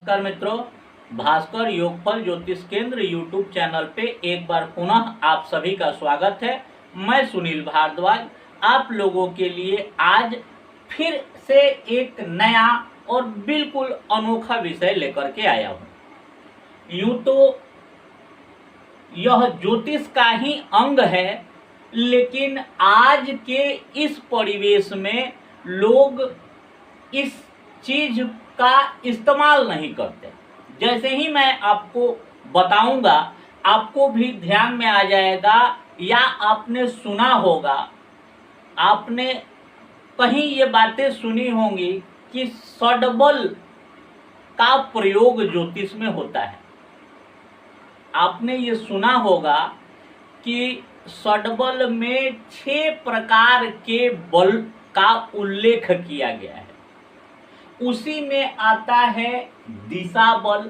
नमस्कार मित्रों, भास्कर योगफल ज्योतिष केंद्र यूट्यूब चैनल पे एक बार पुनः आप सभी का स्वागत है। मैं सुनील भारद्वाज आप लोगों के लिए आज फिर से एक नया और बिल्कुल अनोखा विषय लेकर के आया हूँ। यूं तो यह ज्योतिष का ही अंग है, लेकिन आज के इस परिवेश में लोग इस चीज का इस्तेमाल नहीं करते। जैसे ही मैं आपको बताऊंगा आपको भी ध्यान में आ जाएगा, या आपने सुना होगा, आपने कहीं ये बातें सुनी होंगी कि षड्बल का प्रयोग ज्योतिष में होता है। आपने ये सुना होगा कि षड्बल में 6 प्रकार के बल का उल्लेख किया गया है। उसी में आता है दिशा बल,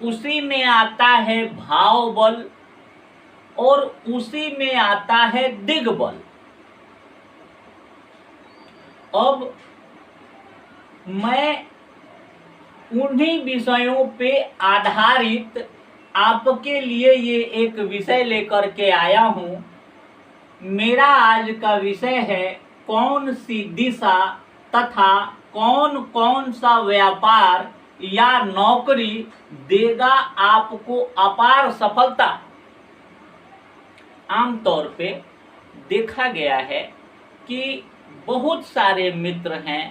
उसी में आता है भाव बल और उसी में आता है दिग्बल। अब मैं उन्हीं विषयों पे आधारित आपके लिए ये एक विषय लेकर के आया हूं। मेरा आज का विषय है कौन सी दिशा तथा कौन कौन सा व्यापार या नौकरी देगा आपको अपार सफलता। आमतौर पे देखा गया है कि बहुत सारे मित्र हैं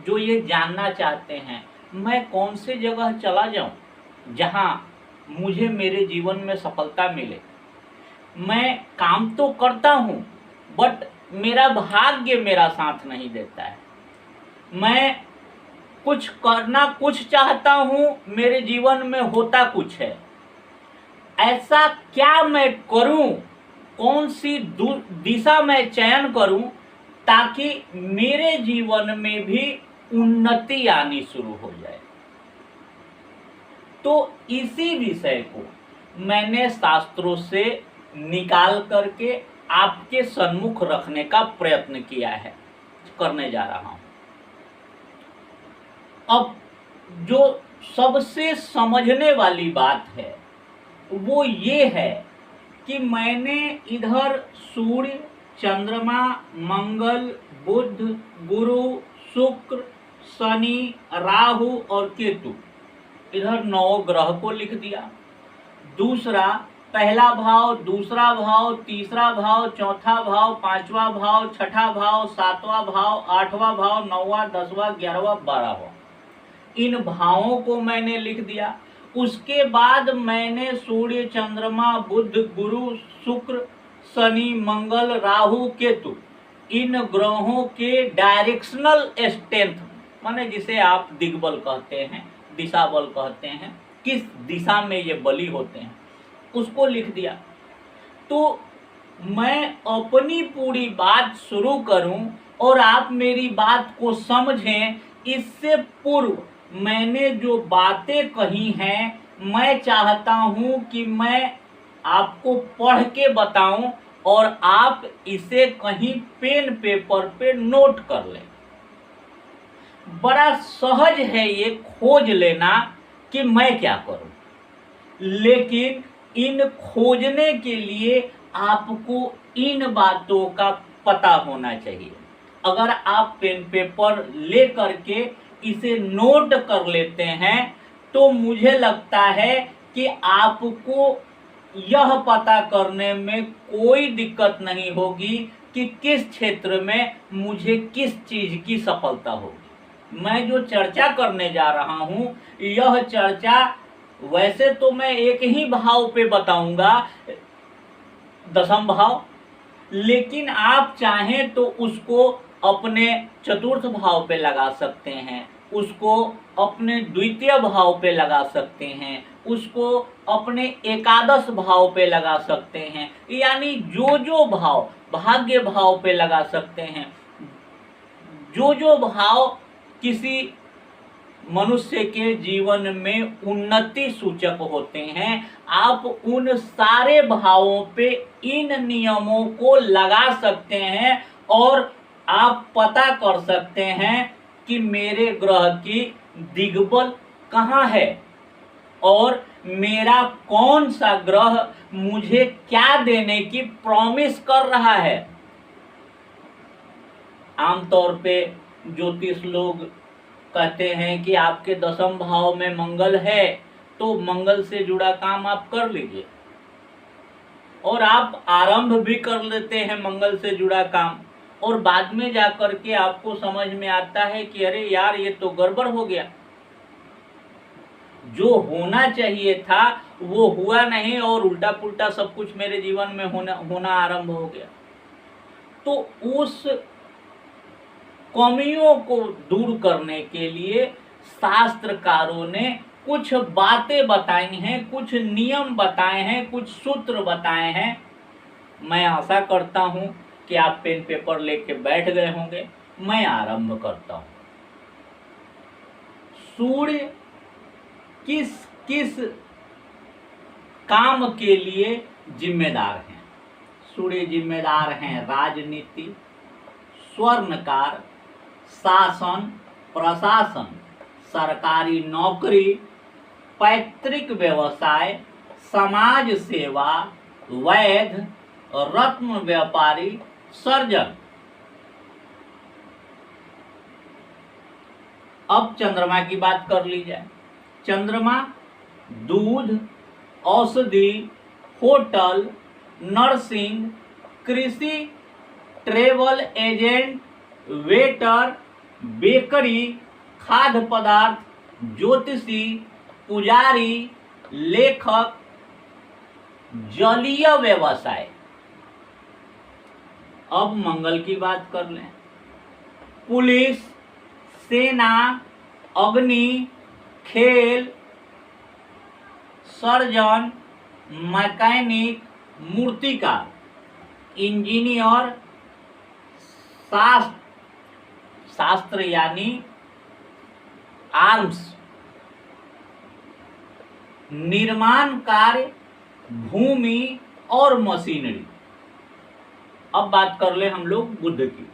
जो ये जानना चाहते हैं मैं कौन से जगह चला जाऊं जहां मुझे मेरे जीवन में सफलता मिले। मैं काम तो करता हूं बट मेरा भाग्य मेरा साथ नहीं देता है। मैं कुछ करना कुछ चाहता हूं, मेरे जीवन में होता कुछ है। ऐसा क्या मैं करूं, कौन सी दिशा मैं चयन करूं ताकि मेरे जीवन में भी उन्नति आनी शुरू हो जाए। तो इसी विषय को मैंने शास्त्रों से निकाल करके आपके सम्मुख रखने का प्रयत्न किया है, करने जा रहा हूं। अब जो सबसे समझने वाली बात है वो ये है कि मैंने इधर सूर्य, चंद्रमा, मंगल, बुध, गुरु, शुक्र, शनि, राहु और केतु, इधर 9 ग्रह को लिख दिया। दूसरा पहला भाव, दूसरा भाव, तीसरा भाव, चौथा भाव, 5वां भाव, 6ठा भाव, 7वां भाव, 8वां भाव, 9वां, 10वां, 11वां, 12वां, इन भावों को मैंने लिख दिया। उसके बाद मैंने सूर्य, चंद्रमा, बुध, गुरु, शुक्र, शनि, मंगल, राहु, केतु, इन ग्रहों के डायरेक्शनल स्ट्रेंथ, माने जिसे आप दिग्बल कहते हैं, दिशा बल कहते हैं, किस दिशा में ये बली होते हैं, उसको लिख दिया। तो मैं अपनी पूरी बात शुरू करूं और आप मेरी बात को समझें, इससे पूर्व मैंने जो बातें कही हैं मैं चाहता हूं कि मैं आपको पढ़ के बताऊं और आप इसे कहीं पेन पेपर पे नोट कर लें। बड़ा सहज है ये खोज लेना कि मैं क्या करूं, लेकिन इन खोजने के लिए आपको इन बातों का पता होना चाहिए। अगर आप पेन पेपर ले करके इसे नोट कर लेते हैं तो मुझे लगता है कि आपको यह पता करने में कोई दिक्कत नहीं होगी कि किस क्षेत्र में मुझे किस चीज की सफलता होगी। मैं जो चर्चा करने जा रहा हूं, यह चर्चा वैसे तो मैं एक ही भाव पे बताऊंगा, 10वां भाव, लेकिन आप चाहें तो उसको अपने चतुर्थ भाव पे लगा सकते हैं, उसको अपने द्वितीय भाव पे लगा सकते हैं, उसको अपने एकादश भाव पे लगा सकते हैं, यानी जो भाव, भाग्य भाव पे लगा सकते हैं। जो भाव किसी मनुष्य के जीवन में उन्नति सूचक होते हैं, आप उन सारे भावों पे इन नियमों को लगा सकते हैं और आप पता कर सकते हैं कि मेरे ग्रह की दिग्बल कहाँ है और मेरा कौन सा ग्रह मुझे क्या देने की प्रॉमिस कर रहा है। आमतौर पे ज्योतिष लोग कहते हैं कि आपके 10वें भाव में मंगल है, तो मंगल से जुड़ा काम आप कर लीजिए, और आप आरंभ भी कर लेते हैं मंगल से जुड़ा काम, और बाद में जाकर के आपको समझ में आता है कि अरे यार ये तो गड़बड़ हो गया, जो होना चाहिए था वो हुआ नहीं और उल्टा पुल्टा सब कुछ मेरे जीवन में होना आरंभ हो गया। तो उस कमियों को दूर करने के लिए शास्त्रकारों ने कुछ बातें बताई हैं, कुछ नियम बताए हैं, कुछ सूत्र बताए हैं। मैं आशा करता हूं कि आप पेन पेपर लेके बैठ गए होंगे। मैं आरंभ करता हूं। सूर्य किस किस काम के लिए जिम्मेदार हैं? सूर्य जिम्मेदार हैं राजनीति, स्वर्णकार, शासन प्रशासन, सरकारी नौकरी, पैतृक व्यवसाय, समाज सेवा, वैध, रत्न व्यापारी, सर्जन। अब चंद्रमा की बात कर ली जाए। चंद्रमा दूध, औषधि, होटल, नर्सिंग, कृषि, ट्रेवल एजेंट, वेटर, बेकरी, खाद्य पदार्थ, ज्योतिषी, पुजारी, लेखक, जलीय व्यवसाय। अब मंगल की बात कर लें। पुलिस, सेना, अग्नि, खेल, सर्जन, मैकेनिक, मूर्तिकार, इंजीनियर, शास्त्र यानी आर्म्स, निर्माण कार्य, भूमि और मशीनरी। अब बात कर ले हम लोग बुध की।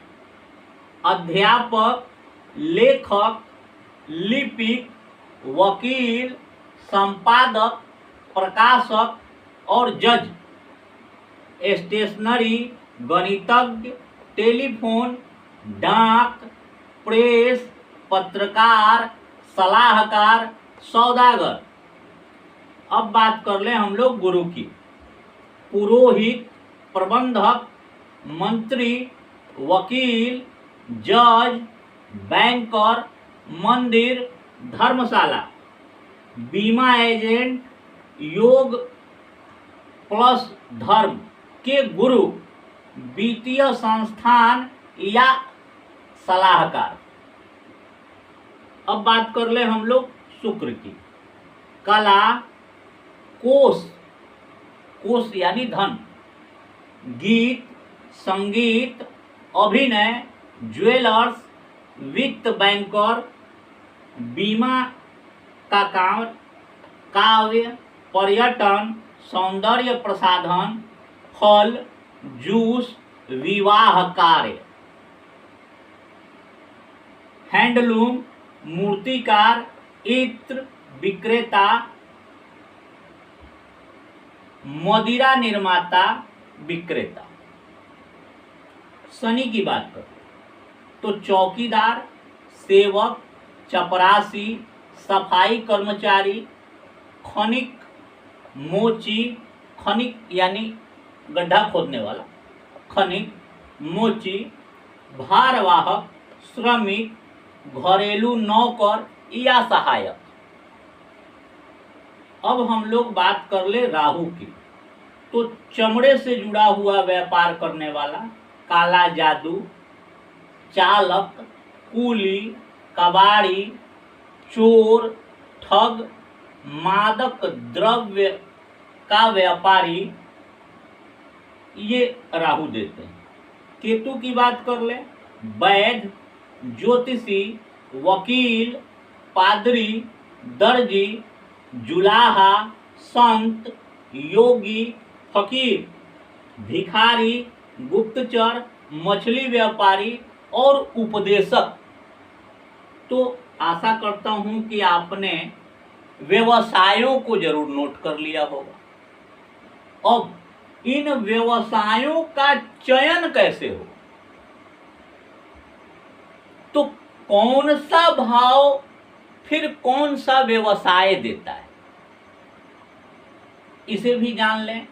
अध्यापक, लेखक, लिपिक, वकील, संपादक, प्रकाशक और जज, स्टेशनरी, गणितज्ञ, टेलीफोन, डाक, प्रेस, पत्रकार, सलाहकार, सौदागर। अब बात कर ले हम लोग गुरु की। पुरोहित, प्रबंधक, मंत्री, वकील, जज, बैंकर, मंदिर, धर्मशाला, बीमा एजेंट, योग प्लस धर्म के गुरु, वित्तीय संस्थान या सलाहकार। अब बात कर ले हम लोग शुक्र की। कला, कोष, कोष यानी धन, गीत, संगीत, अभिनय, ज्वेलर्स, वित्त बैंकर, बीमा का काम, काव्य, पर्यटन, सौंदर्य प्रसाधन, फल, जूस, विवाह कार्य, हैंडलूम, मूर्तिकार, इत्र विक्रेता, मदिरा निर्माता, विक्रेता। शनि की बात करें तो चौकीदार, सेवक, चपरासी, सफाई कर्मचारी, खनिक, मोची, खनिक यानी गड्ढा खोदने वाला, खनिक, मोची, भारवाहक, श्रमिक, घरेलू नौकर या सहायक। अब हम लोग बात कर ले राहु की। तो चमड़े से जुड़ा हुआ व्यापार करने वाला, काला जादू, चालक, कूली, कबाड़ी, चोर, ठग, मादक द्रव्य का व्यापारी, ये राहु देते हैं। केतु की बात कर ले, वैद्य, ज्योतिषी, वकील, पादरी, दर्जी, जुलाहा, संत, योगी, फकीर, भिखारी, गुप्तचर, मछली व्यापारी और उपदेशक। तो आशा करता हूं कि आपने व्यवसायों को जरूर नोट कर लिया होगा। अब इन व्यवसायों का चयन कैसे हो, तो कौन सा भाव फिर कौन सा व्यवसाय देता है, इसे भी जान लें।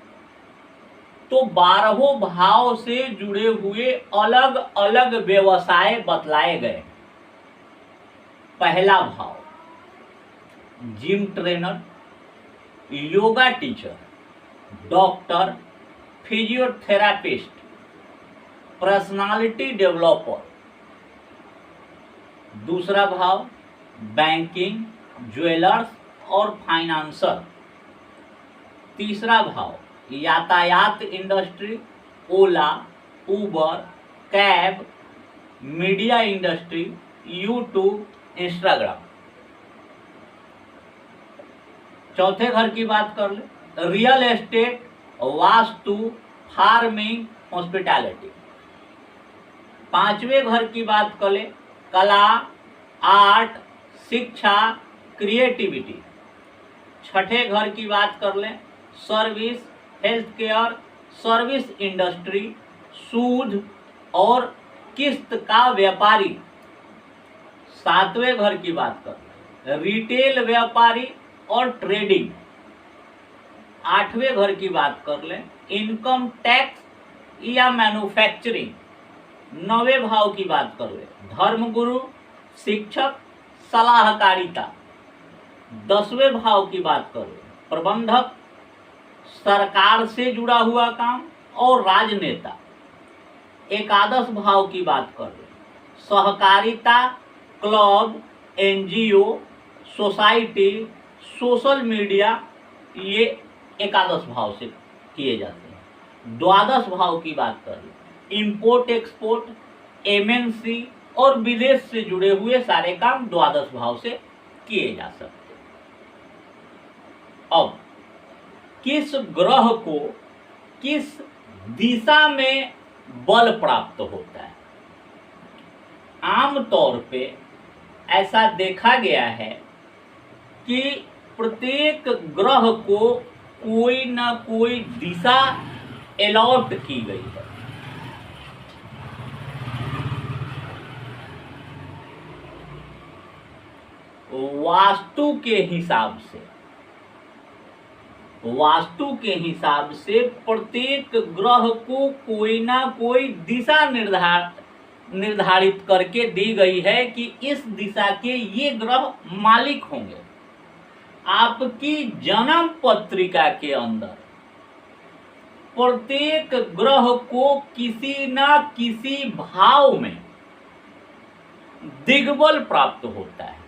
तो 12 भाव से जुड़े हुए अलग अलग व्यवसाय बतलाए गए। पहला भाव gym trainer, yoga teacher, doctor, physiotherapist, personality developer. दूसरा भाव बैंकिंग, ज्वेलर्स और फाइनेंसर। तीसरा भाव यातायात industry, Ola, Uber, cab, media industry, YouTube, Instagram. चौथे घर की बात कर ले, real estate, vastu, farming, hospitality. पांचवें घर की बात कर ले, कला, आर्ट, शिक्षा, क्रिएटिविटी। छठे घर की बात कर ले, service, health care, service industry, सूद और किस्त का व्यापारी। सातवें घर की बात कर, रिटेल व्यापारी और ट्रेडिंग। आठवें घर की बात कर ले, इनकम टैक्स या मैन्युफैक्चरिंग। नौवें भाव की बात कर ले, धर्मगुरु, शिक्षक, सलाहकारिता। 10वें भाव की बात कर ले, प्रबंधक, सरकार से जुड़ा हुआ काम और राजनेता। 11 भाव की बात कर ले, सहकारिता, club, NGO, society, social media. ये 11 भाव से किए जाते हैं। 12 भाव की बात कर ले, इंपोर्ट एक्सपोर्ट, एमएनसी और विदेश से जुड़े हुए सारे काम 12 भाव से किए जा सकते हैं। अब किस ग्रह को किस दिशा में बल प्राप्त होता है, आमतौर पे ऐसा देखा गया है कि प्रत्येक ग्रह को कोई ना कोई दिशा अलॉट की गई है। वास्तु के हिसाब से प्रत्येक ग्रह को कोई ना कोई दिशा निर्धारित करके दी गई है कि इस दिशा के ये ग्रह मालिक होंगे। आपकी जन्म पत्रिका के अंदर प्रत्येक ग्रह को किसी ना किसी भाव में दिग्बल प्राप्त होता है।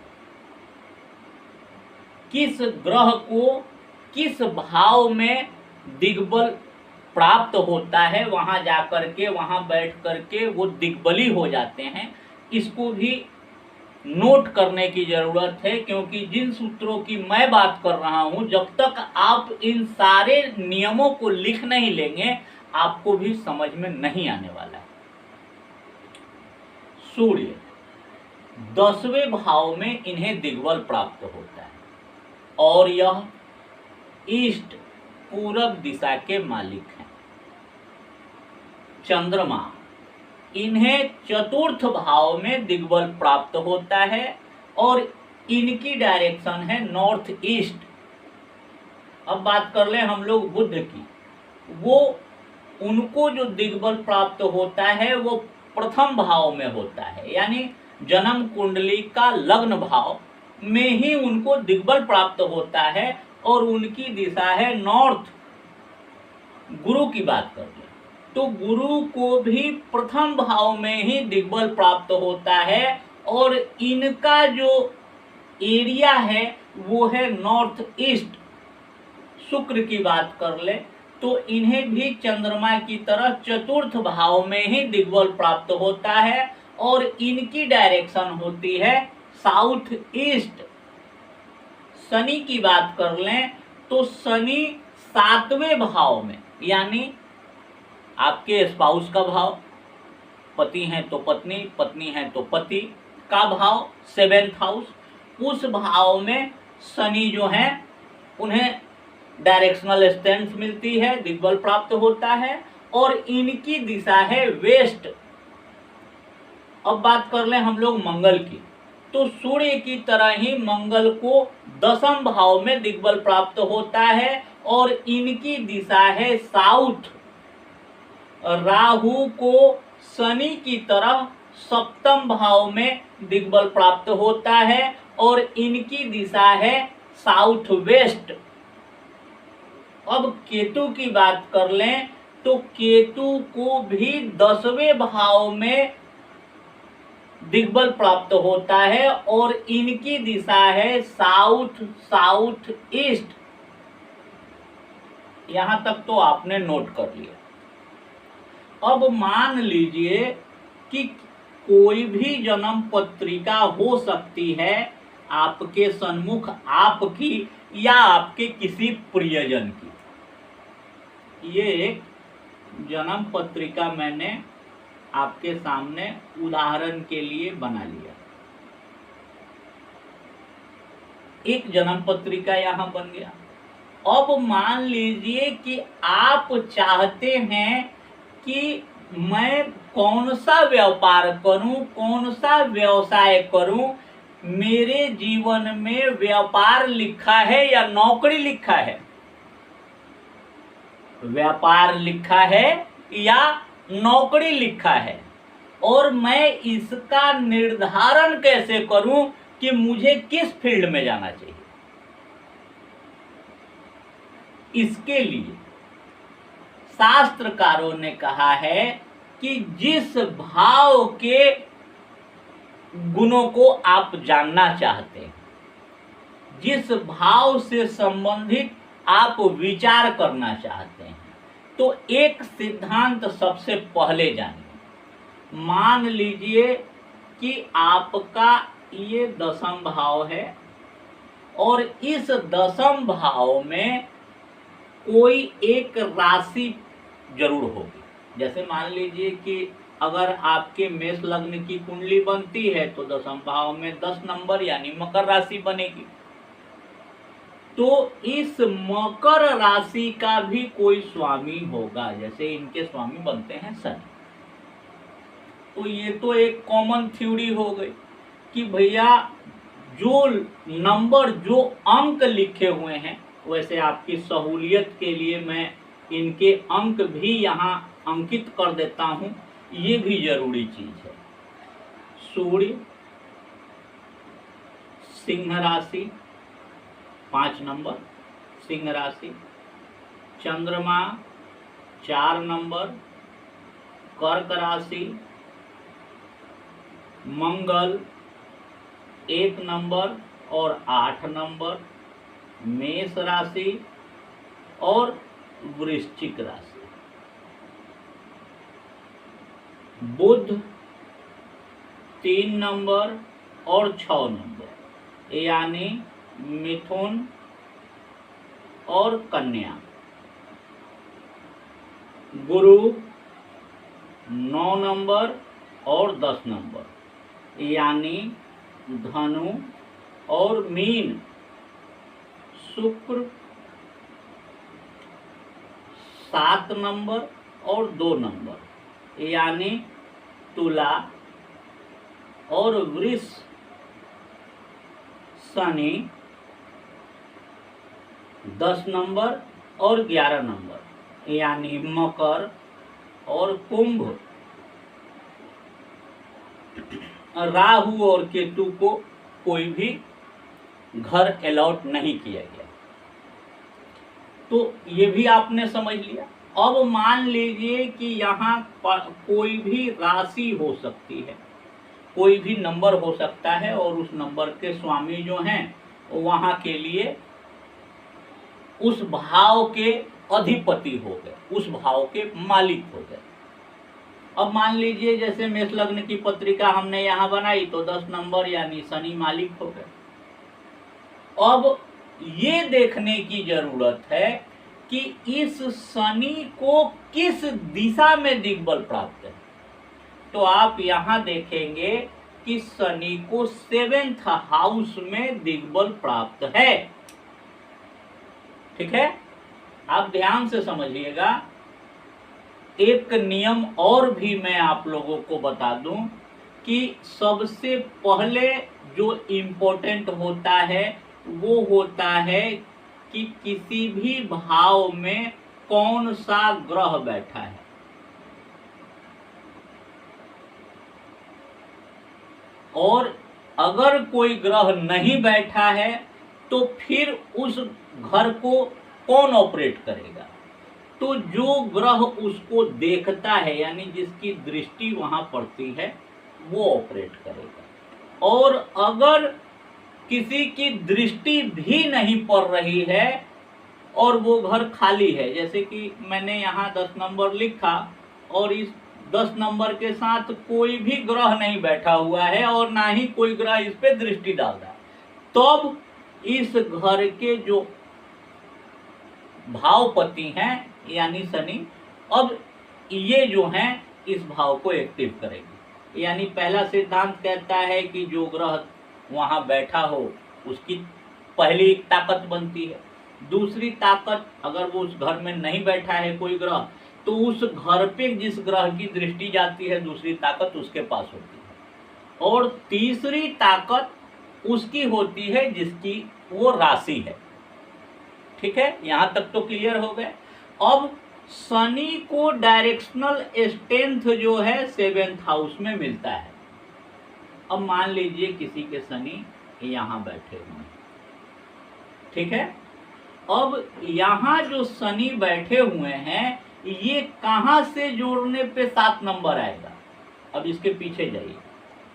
किस ग्रह को किस भाव में दिग्बल प्राप्त होता है, वहां जाकर के वहां बैठ करके वो दिग्बली हो जाते हैं। इसको भी नोट करने की जरूरत है, क्योंकि जिन सूत्रों की मैं बात कर रहा हूं, जब तक आप इन सारे नियमों को लिख नहीं लेंगे आपको भी समझ में नहीं आने वाला है। सूर्य 10वें भाव में इन्हें दिग्बल प्राप्त होता है और यह ईस्ट पूरब दिशा के मालिक हैं। चंद्रमा इन्हें चतुर्थ भाव में दिग्बल प्राप्त होता है और इनकी डायरेक्शन है नॉर्थ ईस्ट। अब बात कर ले हम लोग बुध की, वो उनको जो दिग्बल प्राप्त होता है वो प्रथम भाव में होता है, यानी जन्म कुंडली का लग्न भाव में ही उनको दिग्बल प्राप्त होता है और उनकी दिशा है नॉर्थ। गुरु की बात कर ले तो गुरु को भी प्रथम भाव में ही दिग्बल प्राप्त होता है और इनका जो एरिया है वो है नॉर्थ ईस्ट। शुक्र की बात कर ले तो इन्हें भी चंद्रमा की तरह चतुर्थ भाव में ही दिग्बल प्राप्त होता है और इनकी डायरेक्शन होती है साउथ ईस्ट। शनि की बात कर लें तो शनि 7वें भाव में, यानी आपके स्पाउस का भाव, पति हैं तो पत्नी, पत्नी हैं तो पति का भाव 7th हाउस, उस भाव में शनि जो हैं उन्हें डायरेक्शनल स्ट्रेंथ मिलती है, दिग्बल प्राप्त होता है और इनकी दिशा है वेस्ट। अब बात कर लें हम लोग मंगल की, तो सूर्य की तरह ही मंगल को 10वें भाव में दिग्बल प्राप्त होता है और इनकी दिशा है साउथ। राहु को शनि की तरह 7वें भाव में दिग्बल प्राप्त होता है और इनकी दिशा है साउथ वेस्ट। अब केतु की बात कर लें तो केतु को भी 10वें भाव में दिग्बल प्राप्त होता है और इनकी दिशा है साउथ साउथ ईस्ट। यहां तक तो आपने नोट कर लिया। अब मान लीजिए कि कोई भी जन्म पत्रिका हो सकती है आपके सन्मुख, आपकी या आपके किसी प्रियजन की। ये एक जन्म पत्रिका मैंने आपके सामने उदाहरण के लिए बना लिया। एक जन्म पत्रिका यहां बन गया। अब मान लीजिए कि आप चाहते हैं कि मैं कौन सा व्यापार करूं, कौन सा व्यवसाय करूं, मेरे जीवन में व्यापार लिखा है या नौकरी लिखा है, व्यापार लिखा है या नौकरी लिखा है, और मैं इसका निर्धारण कैसे करूं कि मुझे किस फील्ड में जाना चाहिए। इसके लिए शास्त्रकारों ने कहा है कि जिस भाव के गुणों को आप जानना चाहते हैं, जिस भाव से संबंधित आप विचार करना चाहते हैं, तो एक सिद्धांत सबसे पहले जानिए। मान लीजिए कि आपका ये 10वां भाव है और इस 10वें भाव में कोई एक राशि जरूर होगी। जैसे मान लीजिए कि अगर आपके मेष लग्न की कुंडली बनती है तो 10वें भाव में 10 नंबर यानी मकर राशि बनेगी। तो इस मकर राशि का भी कोई स्वामी होगा, जैसे इनके स्वामी बनते हैं शनि। तो ये तो एक कॉमन थ्योरी हो गई कि भैया जो नंबर, जो अंक लिखे हुए हैं, वैसे आपकी सहूलियत के लिए मैं इनके अंक भी यहाँ अंकित कर देता हूँ, ये भी जरूरी चीज है। सूर्य सिंह राशि 5 नंबर सिंह राशि, चंद्रमा 4 नंबर कर्क राशि, मंगल 1 नंबर और 8 नंबर मेष राशि और वृश्चिक राशि, बुध 3 नंबर और 6 नंबर यानी मिथुन और कन्या, गुरु 9 नंबर और 10 नंबर यानी धनु और मीन, शुक्र 7 नंबर और 2 नंबर यानी तुला और वृष, शनि 10 नंबर और 11 नंबर यानी मकर और कुंभ। राहु और केतु को कोई भी घर अलॉट नहीं किया गया। तो ये भी आपने समझ लिया। अब मान लीजिए कि यहाँ कोई भी राशि हो सकती है, कोई भी नंबर हो सकता है और उस नंबर के स्वामी जो हैं वहाँ के लिए उस भाव के अधिपति हो गए, उस भाव के मालिक हो गए। अब मान लीजिए जैसे मेष लग्न की पत्रिका हमने यहाँ बनाई तो 10 नंबर यानी शनि मालिक हो गए। अब ये देखने की जरूरत है कि इस शनि को किस दिशा में दिग्बल प्राप्त है। तो आप यहाँ देखेंगे कि शनि को 7th हाउस में दिग्बल प्राप्त है। ठीक है, आप ध्यान से समझिएगा। एक नियम और भी मैं आप लोगों को बता दूं कि सबसे पहले जो इम्पोर्टेंट होता है वो होता है कि किसी भी भाव में कौन सा ग्रह बैठा है। और अगर कोई ग्रह नहीं बैठा है तो फिर उस घर को कौन ऑपरेट करेगा? तो जो ग्रह उसको देखता है, यानी जिसकी दृष्टि वहां पड़ती है, वो ऑपरेट करेगा। और अगर किसी की दृष्टि भी नहीं पड़ रही है और वो घर खाली है, जैसे कि मैंने यहाँ 10 नंबर लिखा और इस 10 नंबर के साथ कोई भी ग्रह नहीं बैठा हुआ है और ना ही कोई ग्रह इस पे दृष्टि डाल रहा है, तब इस घर के जो भावपति हैं यानी शनि, अब ये जो हैं इस भाव को एक्टिव करेगी। यानी पहला सिद्धांत कहता है कि जो ग्रह वहां बैठा हो उसकी पहली ताकत बनती है। दूसरी ताकत, अगर वो उस घर में नहीं बैठा है कोई ग्रह, तो उस घर पे जिस ग्रह की दृष्टि जाती है दूसरी ताकत उसके पास होती है। और तीसरी ताकत उसकी होती है जिसकी वो राशि है। ठीक है, यहां तक तो क्लियर हो गए। अब शनि को डायरेक्शनल स्ट्रेंथ जो है 7th हाउस में मिलता है। अब मान लीजिए किसी के शनि यहां बैठे हुए हैं। ठीक है, अब यहां जो शनि बैठे हुए हैं ये कहां से जोड़ने पे 7 नंबर आएगा? अब इसके पीछे जाइए।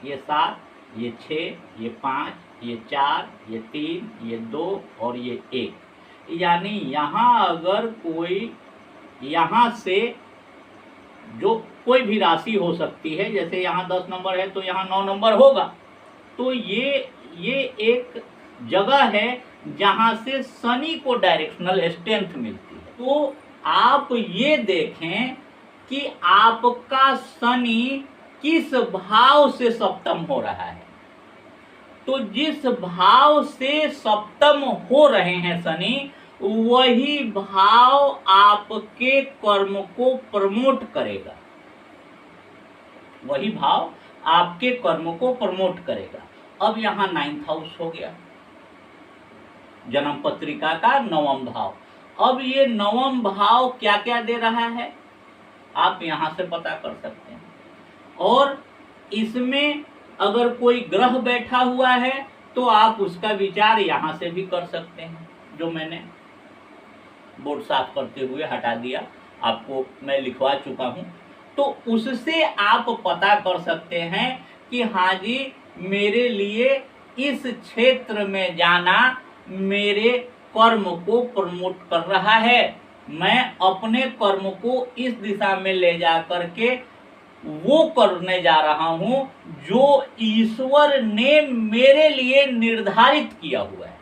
ये 7, ये 6, ये 5, ये 4, ये 3, ये 2 और ये 1। यानी यहाँ अगर कोई यहाँ से जो कोई भी राशि हो सकती है, जैसे यहाँ 10 नंबर है तो यहाँ 9 नंबर होगा, तो ये एक जगह है जहाँ से शनि को डायरेक्शनल स्ट्रेंथ मिलती है। तो आप ये देखें कि आपका शनि किस भाव से सप्तम हो रहा है। तो जिस भाव से सप्तम हो रहे हैं शनि, वही भाव आपके कर्म को प्रमोट करेगा। वही भाव आपके कर्म को प्रमोट करेगा। अब यहाँ 9th हाउस हो गया, जन्म पत्रिका का 9वां भाव। अब ये 9वां भाव क्या क्या दे रहा है आप यहाँ से पता कर सकते हैं। और इसमें अगर कोई ग्रह बैठा हुआ है तो आप उसका विचार यहाँ से भी कर सकते हैं, जो मैंने बोर्ड साफ करते हुए हटा दिया, आपको मैं लिखवा चुका हूँ। तो उससे आप पता कर सकते हैं कि हाँ जी, मेरे लिए इस क्षेत्र में जाना मेरे कर्म को प्रमोट कर रहा है। मैं अपने कर्म को इस दिशा में ले जा करके वो करने जा रहा हूँ जो ईश्वर ने मेरे लिए निर्धारित किया हुआ है।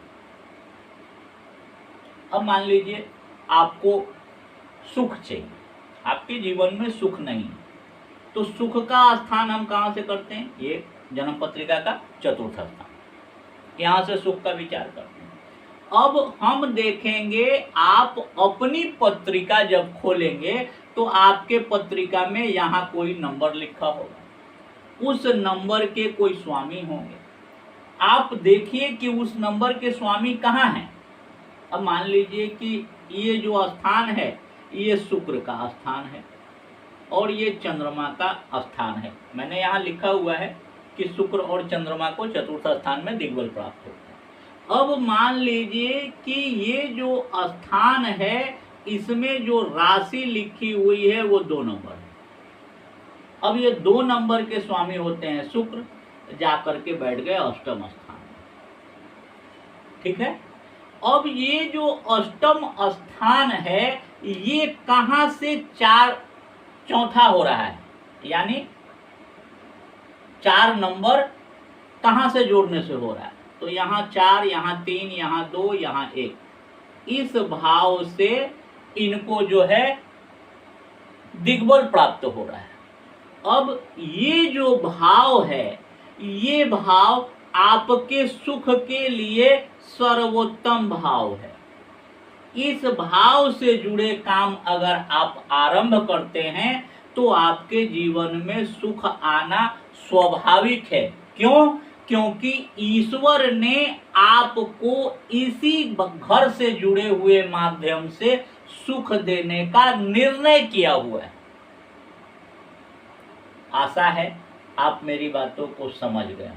अब मान लीजिए आपको सुख चाहिए, आपके जीवन में सुख नहीं है, तो सुख का स्थान हम कहाँ से करते हैं? ये जन्म पत्रिका का 4th स्थान, यहाँ से सुख का विचार करते हैं। अब हम देखेंगे, आप अपनी पत्रिका जब खोलेंगे तो आपके पत्रिका में यहाँ कोई नंबर लिखा होगा, उस नंबर के कोई स्वामी होंगे। आप देखिए कि उस नंबर के स्वामी कहाँ हैं। अब मान लीजिए कि ये जो स्थान है ये शुक्र का स्थान है और ये चंद्रमा का स्थान है। मैंने यहाँ लिखा हुआ है कि शुक्र और चंद्रमा को 4th स्थान में दिग्बल प्राप्त होता है। अब मान लीजिए कि ये जो स्थान है इसमें जो राशि लिखी हुई है वो 2 नंबर है। अब ये 2 नंबर के स्वामी होते हैं शुक्र, जाकर के बैठ गए अष्टम स्थान। ठीक है, अब ये जो अष्टम स्थान है ये कहां से 4 हो रहा है, यानी 4 नंबर कहां से जोड़ने से हो रहा है? तो यहाँ 4, यहाँ 3, यहाँ 2, यहाँ 1, इस भाव से इनको जो है दिग्बल प्राप्त हो रहा है। अब ये जो भाव है ये भाव आपके सुख के लिए सर्वोत्तम भाव है। इस भाव से जुड़े काम अगर आप आरंभ करते हैं तो आपके जीवन में सुख आना स्वाभाविक है। क्यों? क्योंकि ईश्वर ने आपको इसी घर से जुड़े हुए माध्यम से सुख देने का निर्णय किया हुआ है। आशा है आप मेरी बातों को समझ गए।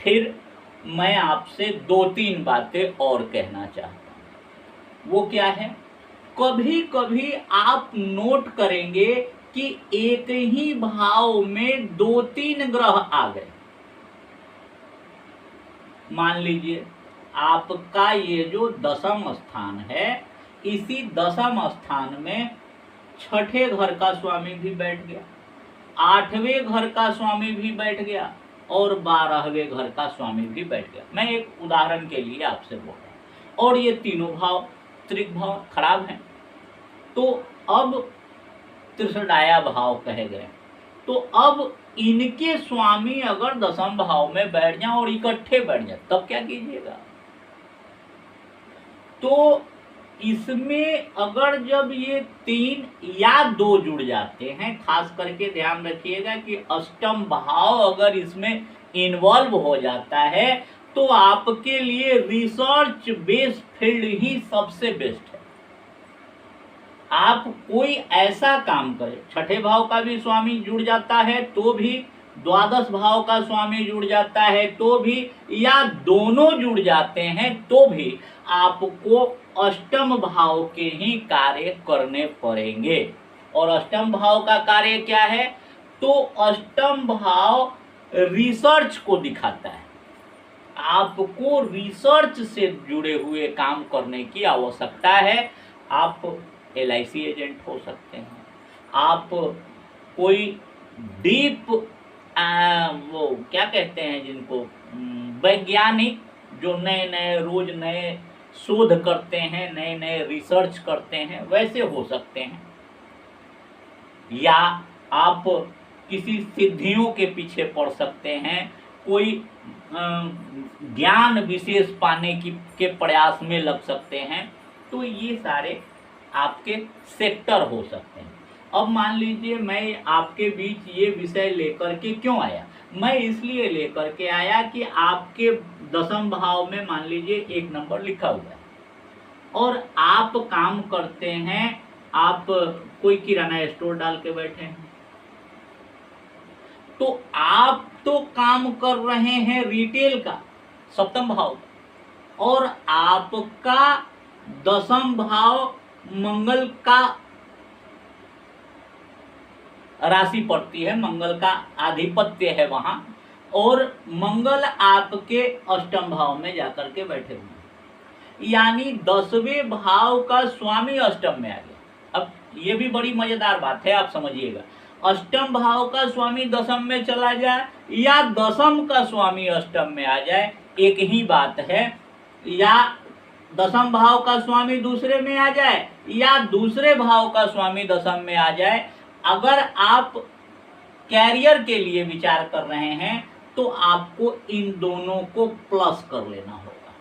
फिर मैं आपसे 2-3 बातें और कहना चाहता हूं। वो क्या है? कभी कभी आप नोट करेंगे कि एक ही भाव में 2-3 ग्रह आ गए। मान लीजिए आपका ये जो 10वां स्थान है, इसी 10वां स्थान में 6ठे घर का स्वामी भी बैठ गया, 8वें घर का स्वामी भी बैठ गया और 12वें घर का स्वामी भी बैठ गया। मैं एक उदाहरण के लिए आपसे बोल रहा हूं। और ये तीनों भाव त्रिक भाव खराब हैं, तो अब त्रिसडाया भाव कहे गए। तो अब इनके स्वामी अगर 10वें भाव में बैठ जाएं और इकट्ठे बैठ जाएं, तब क्या कीजिएगा? तो इसमें अगर जब ये 3 या 2 जुड़ जाते हैं, खास करके ध्यान रखिएगा कि अष्टम भाव अगर इसमें इन्वॉल्व हो जाता है तो आपके लिए रिसर्च बेस्ड फील्ड ही सबसे बेस्ट है। आप कोई ऐसा काम करें, 6ठे भाव का भी स्वामी जुड़ जाता है तो भी, 12 भाव का स्वामी जुड़ जाता है तो भी, या दोनों जुड़ जाते हैं तो भी आपको अष्टम भाव के ही कार्य करने पड़ेंगे। और अष्टम भाव का कार्य क्या है? तो अष्टम भाव रिसर्च को दिखाता है। आपको रिसर्च से जुड़े हुए काम करने की आवश्यकता है। आप LIC एजेंट हो सकते हैं, आप कोई डीप वो क्या कहते हैं जिनको, वैज्ञानिक जो नए नए रोज नए शोध करते हैं, नए नए रिसर्च करते हैं, वैसे हो सकते हैं। या आप किसी सिद्धियों के पीछे पड़ सकते हैं, कोई ज्ञान विशेष पाने के प्रयास में लग सकते हैं। तो ये सारे आपके सेक्टर हो सकते हैं। अब मान लीजिए मैं आपके बीच ये विषय लेकर के क्यों आया? मैं इसलिए लेकर के आया कि आपके 10वें भाव में मान लीजिए 1 नंबर लिखा हुआ है और आप काम करते हैं, आप कोई किराना स्टोर डाल के बैठे हैं, तो आप तो काम कर रहे हैं रिटेल का 7वां भाव, और आपका 10वां भाव मंगल का राशि पड़ती है, मंगल का आधिपत्य है वहां, और मंगल आपके अष्टम भाव में जाकर के बैठे हुए हैं, यानी 10वें भाव का स्वामी अष्टम में आ गया। अब ये भी बड़ी मजेदार बात है, आप समझिएगा। अष्टम भाव का स्वामी 10वें में चला जाए या 10वें का स्वामी अष्टम में आ जाए, एक ही बात है। या 10वें भाव का स्वामी दूसरे में आ जाए या दूसरे भाव का स्वामी 10वें में आ जाए, अगर आप कैरियर के लिए विचार कर रहे हैं तो आपको इन दोनों को प्लस कर लेना होगा।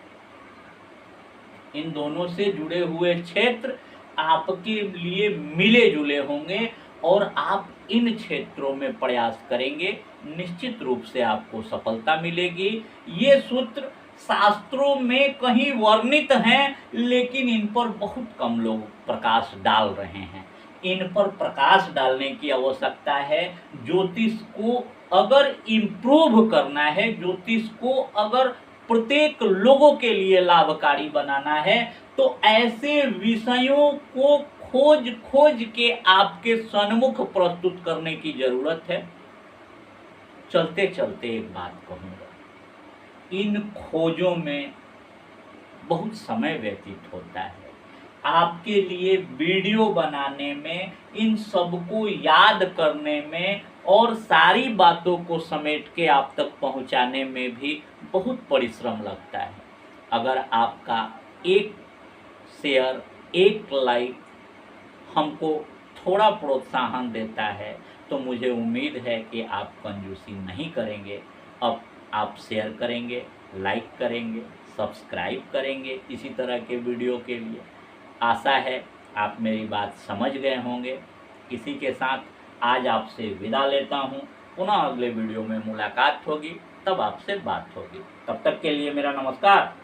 इन दोनों से जुड़े हुए क्षेत्र आपके लिए मिले जुले होंगे और आप इन क्षेत्रों में प्रयास करेंगे, निश्चित रूप से आपको सफलता मिलेगी। ये सूत्र शास्त्रों में कहीं वर्णित हैं, लेकिन इन पर बहुत कम लोग प्रकाश डाल रहे हैं। इन पर प्रकाश डालने की आवश्यकता है। ज्योतिष को अगर इम्प्रूव करना है, ज्योतिष को अगर प्रत्येक लोगों के लिए लाभकारी बनाना है, तो ऐसे विषयों को खोज खोज के आपके सन्मुख प्रस्तुत करने की जरूरत है। चलते चलते एक बात कहूँगा, इन खोजों में बहुत समय व्यतीत होता है। आपके लिए वीडियो बनाने में, इन सबको याद करने में और सारी बातों को समेट के आप तक पहुंचाने में भी बहुत परिश्रम लगता है। अगर आपका एक शेयर, एक लाइक हमको थोड़ा प्रोत्साहन देता है तो मुझे उम्मीद है कि आप कंजूसी नहीं करेंगे। अब आप शेयर करेंगे, लाइक करेंगे, सब्सक्राइब करेंगे इसी तरह के वीडियो के लिए। आशा है आप मेरी बात समझ गए होंगे। इसी के साथ आज आपसे विदा लेता हूँ। पुनः अगले वीडियो में मुलाकात होगी, तब आपसे बात होगी। तब तक के लिए मेरा नमस्कार।